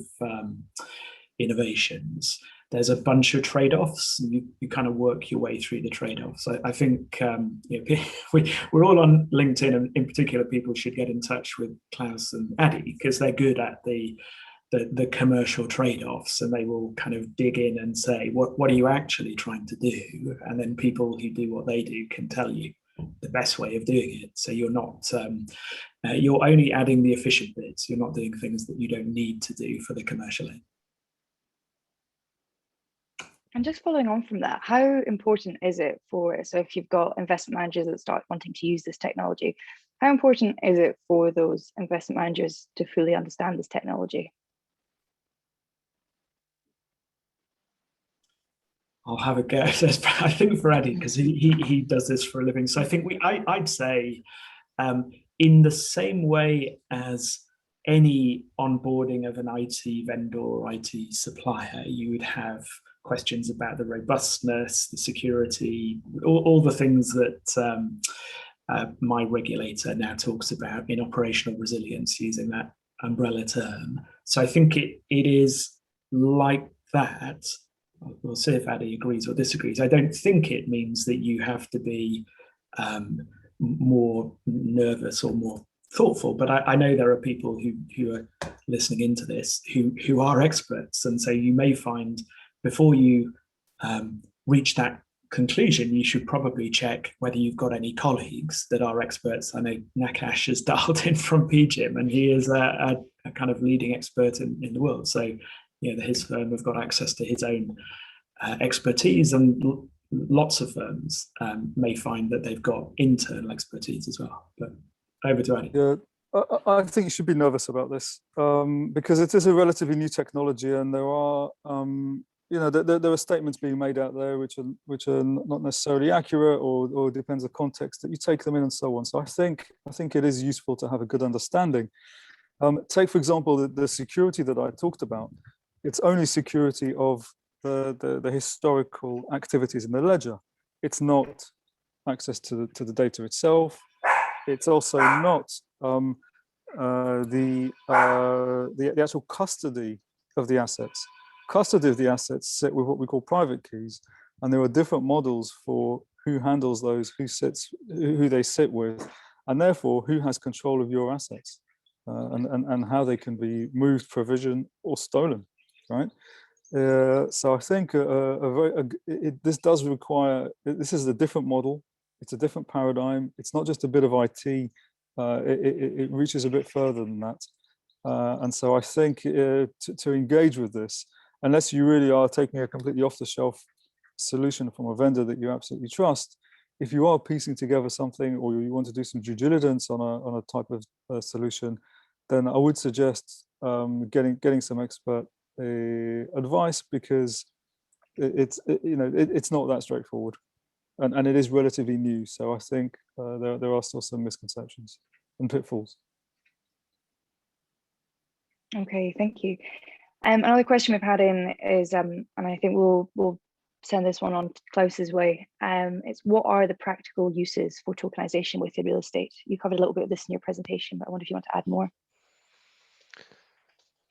Speaker 3: innovations. There's a bunch of trade-offs, and you kind of work your way through the trade-offs. I think we're all on LinkedIn, and in particular, people should get in touch with Klaus and Adi because they're good at the commercial trade-offs, and they will kind of dig in and say, what are you actually trying to do? And then people who do what they do can tell you the best way of doing it. So you're not, you're only adding the efficient bits. You're not doing things that you don't need to do for the commercial end.
Speaker 5: And just following on from that, how important is it so if you've got investment managers that start wanting to use this technology, how important is it for those investment managers to fully understand this technology?
Speaker 3: I'll have a guess. I think for Adi, because he does this for a living. So I think I'd say in the same way as any onboarding of an IT vendor or IT supplier, you would have questions about the robustness, the security, all the things that my regulator now talks about in operational resilience, using that umbrella term. So I think it is like that. We'll see if Adi agrees or disagrees. I don't think it means that you have to be more nervous or more thoughtful, but I know there are people who are listening into this who are experts, and so you may find before you reach that conclusion, you should probably check whether you've got any colleagues that are experts. I know Nakash has dialed in from PGIM, and he is a kind of leading expert in the world. So his firm have got access to his own expertise, and lots of firms may find that they've got internal expertise as well. But over to Adi.
Speaker 6: Yeah, I think you should be nervous about this because it is a relatively new technology, and there are there are statements being made out there which are not necessarily accurate, or depends on the context that you take them in, and so on. So I think it is useful to have a good understanding. Take for example the security that I talked about. It's only security of the historical activities in the ledger. It's not access to the data itself. It's also not the actual custody of the assets. Custody of the assets sit with what we call private keys, and there are different models for who handles those, who they sit with, and therefore who has control of your assets, and how they can be moved, provisioned, or stolen, right? So I think this does require. This is a different model. It's a different paradigm. It's not just a bit of IT. It reaches a bit further than that. And so I think to engage with this, unless you really are taking a completely off-the-shelf solution from a vendor that you absolutely trust, if you are piecing together something, or you want to do some due diligence on a type of solution, then I would suggest getting some expert advice, because it's not that straightforward, and it is relatively new. So I think there are still some misconceptions and pitfalls.
Speaker 5: Okay, thank you. Another question we've had in is, and I think we'll send this one on Klaus's way. It's, what are the practical uses for tokenization within real estate? You covered a little bit of this in your presentation, but I wonder if you want to add more.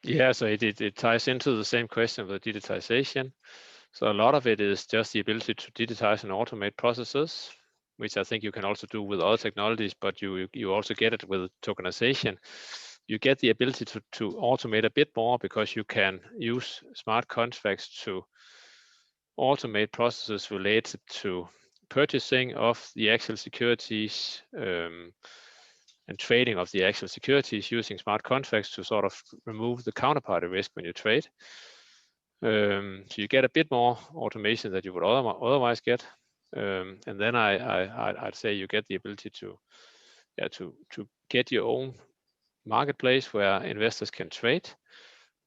Speaker 2: Yeah, so it ties into the same question with digitization. So a lot of it is just the ability to digitize and automate processes, which I think you can also do with other technologies, but you also get it with tokenization. You get the ability to automate a bit more, because you can use smart contracts to automate processes related to purchasing of the actual securities and trading of the actual securities, using smart contracts to sort of remove the counterparty risk when you trade. So you get a bit more automation that you would otherwise get. And then I'd say you get the ability to get your own marketplace where investors can trade.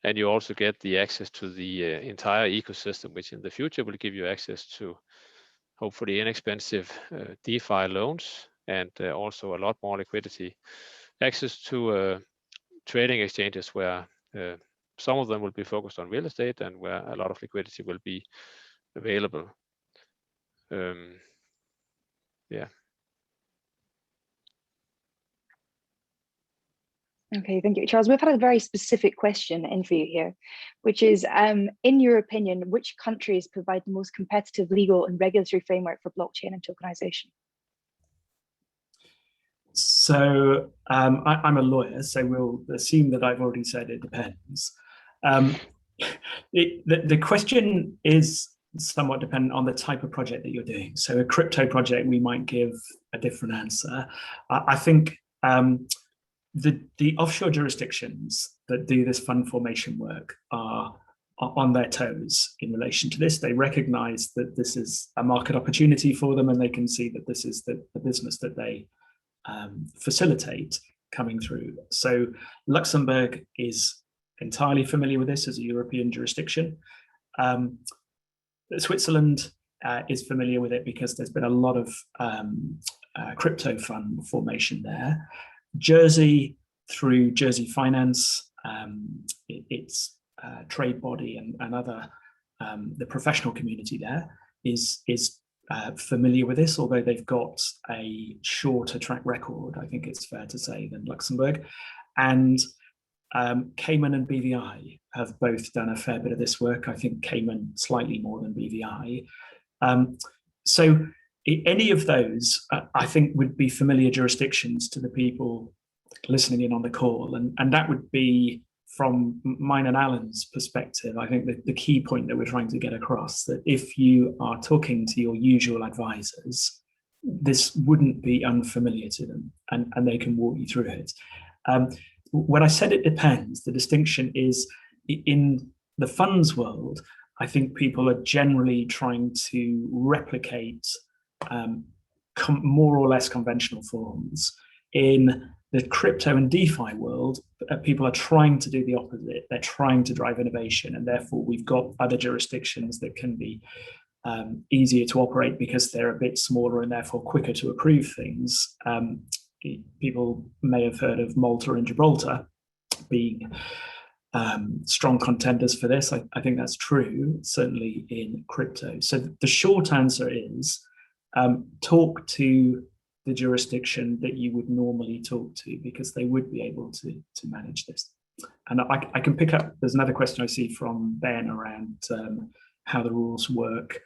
Speaker 2: And you also get the access to the entire ecosystem, which in the future will give you access to hopefully inexpensive DeFi loans, and also a lot more liquidity. Access to trading exchanges where some of them will be focused on real estate, and where a lot of liquidity will be available. Yeah.
Speaker 5: Okay, thank you. Charles, we've had a very specific question in for you here, which is, in your opinion, which countries provide the most competitive legal and regulatory framework for blockchain and tokenization?
Speaker 3: So I'm a lawyer, so we'll assume that I've already said it depends. The question is somewhat dependent on the type of project that you're doing. So a crypto project, we might give a different answer. I think the offshore jurisdictions that do this fund formation work are on their toes in relation to this. They recognize that this is a market opportunity for them, and they can see that this is the business that they facilitate coming through. So Luxembourg is entirely familiar with this as a European jurisdiction. Switzerland is familiar with it because there's been a lot of crypto fund formation there. Jersey, through Jersey Finance, its trade body and other, the professional community there is familiar with this, although they've got a shorter track record, I think it's fair to say, than Luxembourg. And Cayman and BVI have both done a fair bit of this work. I think Cayman slightly more than BVI. So any of those, I think, would be familiar jurisdictions to the people listening in on the call. And that would be, from mine and Alan's perspective, I think that the key point that we're trying to get across, that if you are talking to your usual advisors, this wouldn't be unfamiliar to them, and they can walk you through it. When I said it depends, the distinction is, in the funds world, I think people are generally trying to replicate more or less conventional forms. In the crypto and DeFi world, people are trying to do the opposite. They're trying to drive innovation, and therefore we've got other jurisdictions that can be easier to operate because they're a bit smaller and therefore quicker to approve things. People may have heard of Malta and Gibraltar being strong contenders for this. I think that's true, certainly in crypto. So the short answer is, talk to the jurisdiction that you would normally talk to, because they would be able to manage this. And I can pick up, there's another question I see from Ben around how the rules work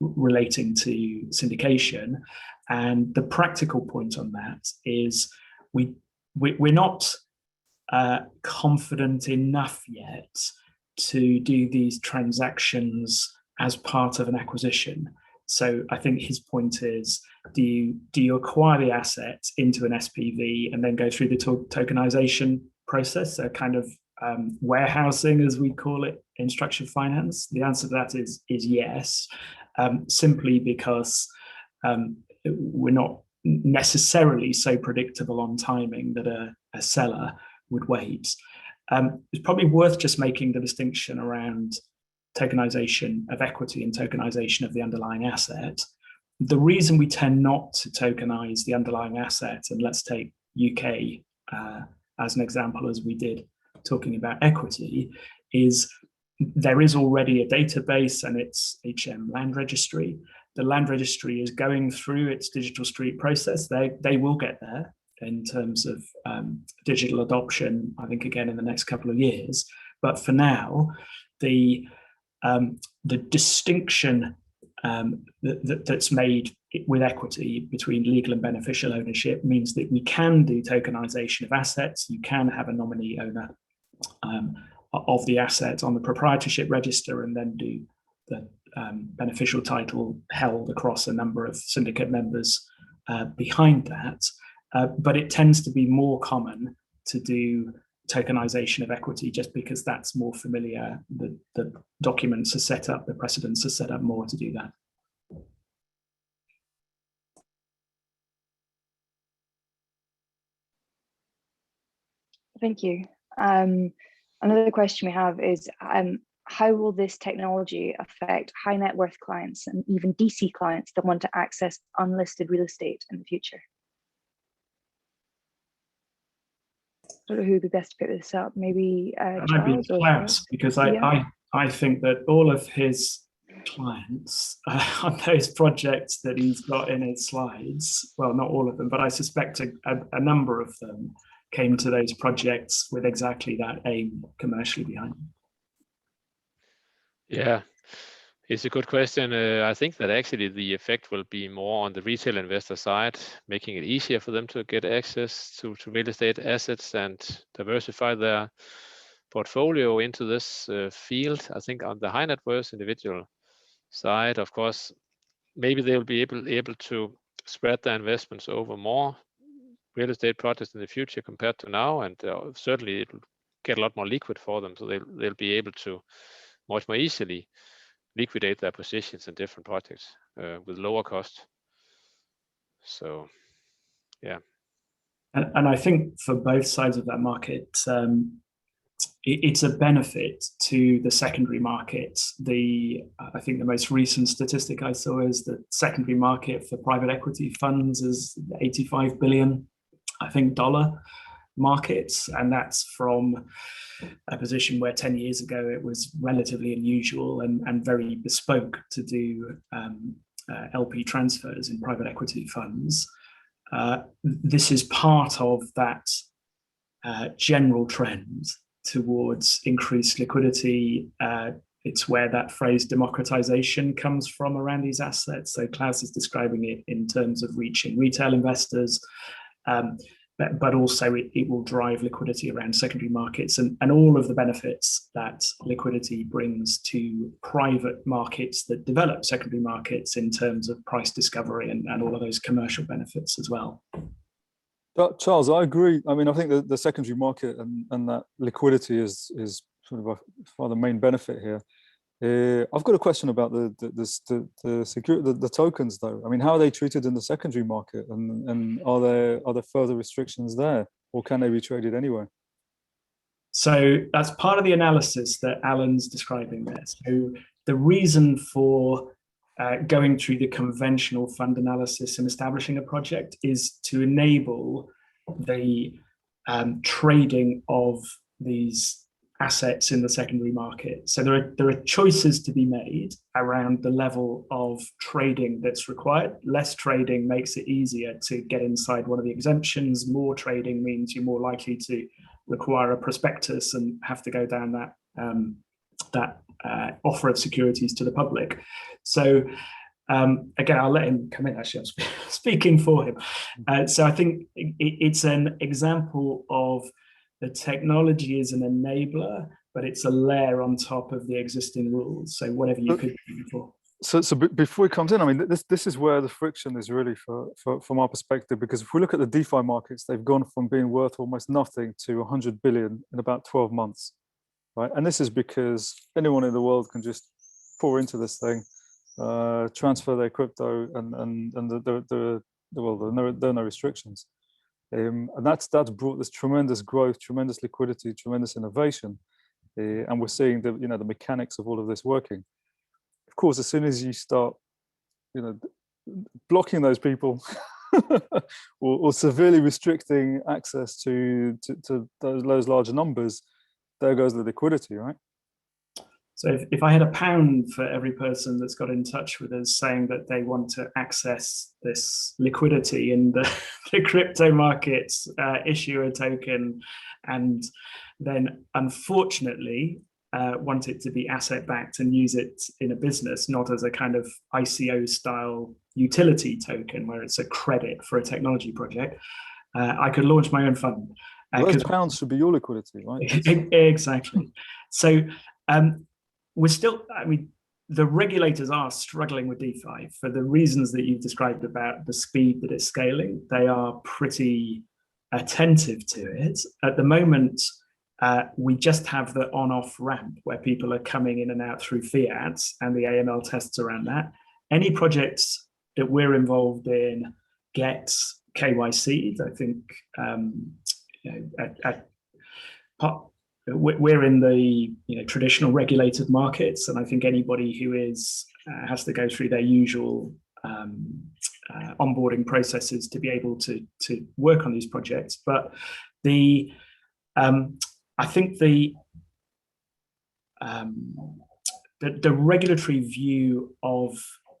Speaker 3: relating to syndication. And the practical point on that is we're not confident enough yet to do these transactions as part of an acquisition. So I think his point is, do you acquire the asset into an SPV and then go through the tokenization process, a kind of warehousing, as we call it in structured finance? The answer to that is yes, simply because we're not necessarily so predictable on timing that a seller would wait. It's probably worth just making the distinction around tokenization of equity and tokenization of the underlying asset. The reason we tend not to tokenize the underlying asset, and let's take UK as an example, as we did talking about equity, is there is already a database and it's HM Land Registry. The Land Registry is going through its digital street process. They will get there in terms of digital adoption, I think, again, in the next couple of years. But for now, the distinction that's made with equity between legal and beneficial ownership means that we can do tokenization of assets. You can have a nominee owner of the asset on the proprietorship register and then do the beneficial title held across a number of syndicate members behind that. But it tends to be more common to do tokenization of equity just because that's more familiar. The documents are set up, the precedents are set up more to do that.
Speaker 5: Thank you. Another question we have is, how will this technology affect high net worth clients and even DC clients that want to access unlisted real estate in the future? I don't know who would be best to pick this up. Maybe
Speaker 3: That might be Klaus, because I think that all of his clients on those projects that he's got in his slides, well, not all of them, but I suspect a number of them came to those projects with exactly that aim commercially behind them.
Speaker 2: Yeah, it's a good question. I think that actually the effect will be more on the retail investor side, making it easier for them to get access to real estate assets and diversify their portfolio into this field. I think on the high net worth individual side, of course, maybe they'll be able to spread their investments over more real estate projects in the future compared to now, and certainly it will get a lot more liquid for them, so they'll be able to much more easily liquidate their positions in different projects with lower cost. So, yeah.
Speaker 3: And I think for both sides of that market, it's a benefit to the secondary market. I think the most recent statistic I saw is the secondary market for private equity funds is 85 billion, I think, dollar markets, and that's from a position where 10 years ago it was relatively unusual and very bespoke to do LP transfers in private equity funds. This is part of that general trend towards increased liquidity. It's where that phrase democratization comes from around these assets. So Klaus is describing it in terms of reaching retail investors, but also it will drive liquidity around secondary markets and all of the benefits that liquidity brings to private markets that develop secondary markets in terms of price discovery and all of those commercial benefits as well.
Speaker 6: Charles, I agree. I mean, I think the secondary market and that liquidity is sort of far the main benefit here. I've got a question about the tokens, though. I mean, how are they treated in the secondary market, and are there further restrictions there, or can they be traded anyway?
Speaker 3: So that's part of the analysis that Alan's describing there. So the reason for going through the conventional fund analysis and establishing a project is to enable the trading of these assets in the secondary market. So there are choices to be made around the level of trading that's required. Less trading makes it easier to get inside one of the exemptions. More trading means you're more likely to require a prospectus and have to go down that offer of securities to the public. So again, I'll let him come in. Actually, I'm speaking for him. So I think it's an example of the technology is an enabler, but it's a layer on top of the existing rules. So whatever you could do before.
Speaker 6: So before he comes in, I mean, this is where the friction is really from our perspective, because if we look at the DeFi markets, they've gone from being worth almost nothing to 100 billion in about 12 months, right? And this is because anyone in the world can just pour into this thing transfer their crypto, and there are no restrictions. And that's brought this tremendous growth, tremendous liquidity, tremendous innovation, and we're seeing the mechanics of all of this working. Of course, as soon as you start, blocking those people or severely restricting access to those larger numbers, there goes the liquidity, right?
Speaker 3: So if I had £1 for every person that's got in touch with us saying that they want to access this liquidity in the crypto markets, issue a token, and then unfortunately want it to be asset backed and use it in a business, not as a kind of ICO style utility token where it's a credit for a technology project, I could launch my own fund.
Speaker 6: Those pounds should be your liquidity, right?
Speaker 3: Exactly. So we're still, the regulators are struggling with DeFi for the reasons that you've described about the speed that it's scaling. They are pretty attentive to it. At the moment, we just have the on-off ramp where people are coming in and out through fiat and the AML tests around that. Any projects that we're involved in get KYC'd. I think we're in the traditional regulated markets, and I think anybody who is has to go through their usual onboarding processes to be able to work on these projects. But I think the regulatory view of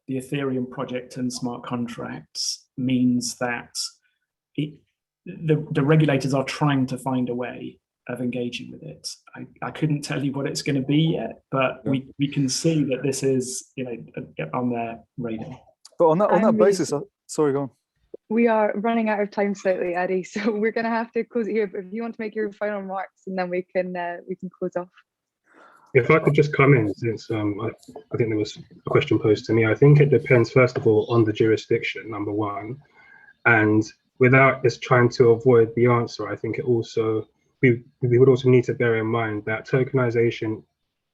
Speaker 3: the Ethereum project and smart contracts means that the regulators are trying to find a way of engaging with it. I couldn't tell you what it's going to be yet, but we can see that this is on their radar.
Speaker 6: But on that basis, sorry, go on.
Speaker 5: We are running out of time slightly, Eddie, so we're going to have to close it here. But if you want to make your final remarks, and then we can close off.
Speaker 4: If I could just come in, since I think there was a question posed to me. I think it depends, first of all, on the jurisdiction, number one, and without just trying to avoid the answer, I think it also we would also need to bear in mind that tokenization,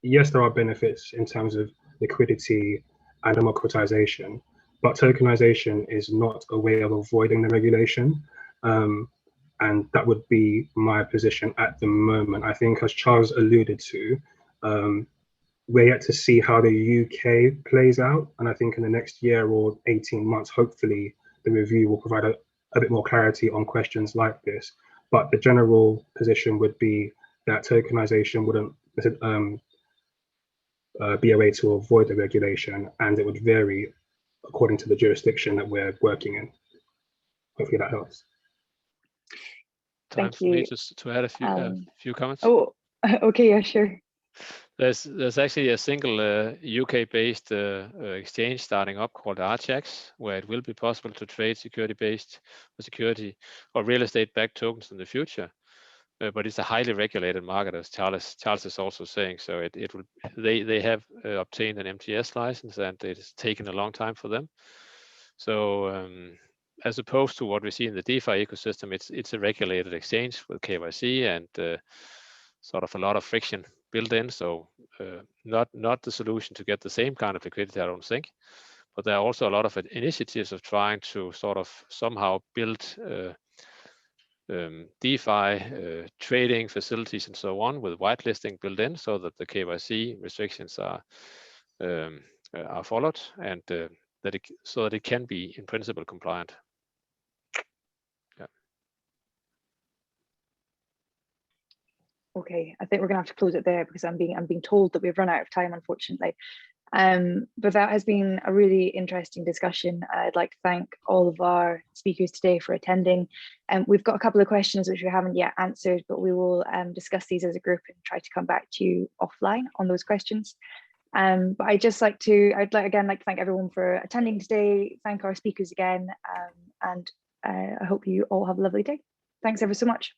Speaker 4: yes, there are benefits in terms of liquidity and democratization, but tokenization is not a way of avoiding the regulation. And that would be my position at the moment. I think, as Charles alluded to, we're yet to see how the UK plays out. And I think in the next year or 18 months, hopefully the review will provide a bit more clarity on questions like this. But the general position would be that tokenization wouldn't be a way to avoid the regulation, and it would vary according to the jurisdiction that we're working in. Hopefully that helps.
Speaker 2: Time for me to add a few comments.
Speaker 5: Oh, okay, yeah, sure.
Speaker 2: There's actually a single UK-based exchange starting up called Archax, where it will be possible to trade security-based or real estate-backed tokens in the future. But it's a highly regulated market, as Charles is also saying. So they have obtained an MTS license, and it has taken a long time for them. So as opposed to what we see in the DeFi ecosystem, it's a regulated exchange with KYC and sort of a lot of friction built in. So not the solution to get the same kind of liquidity, I don't think. But there are also a lot of initiatives of trying to sort of somehow build DeFi trading facilities and so on with whitelisting built in, so that the KYC restrictions are followed, and so that it can be in principle compliant. Yeah.
Speaker 5: Okay, I think we're gonna have to close it there because I'm being told that we've run out of time, unfortunately. But that has been a really interesting discussion. I'd like to thank all of our speakers today for attending. We've got a couple of questions which we haven't yet answered, but we will discuss these as a group and try to come back to you offline on those questions. But I'd like to thank everyone for attending today, thank our speakers again, and I hope you all have a lovely day. Thanks ever so much.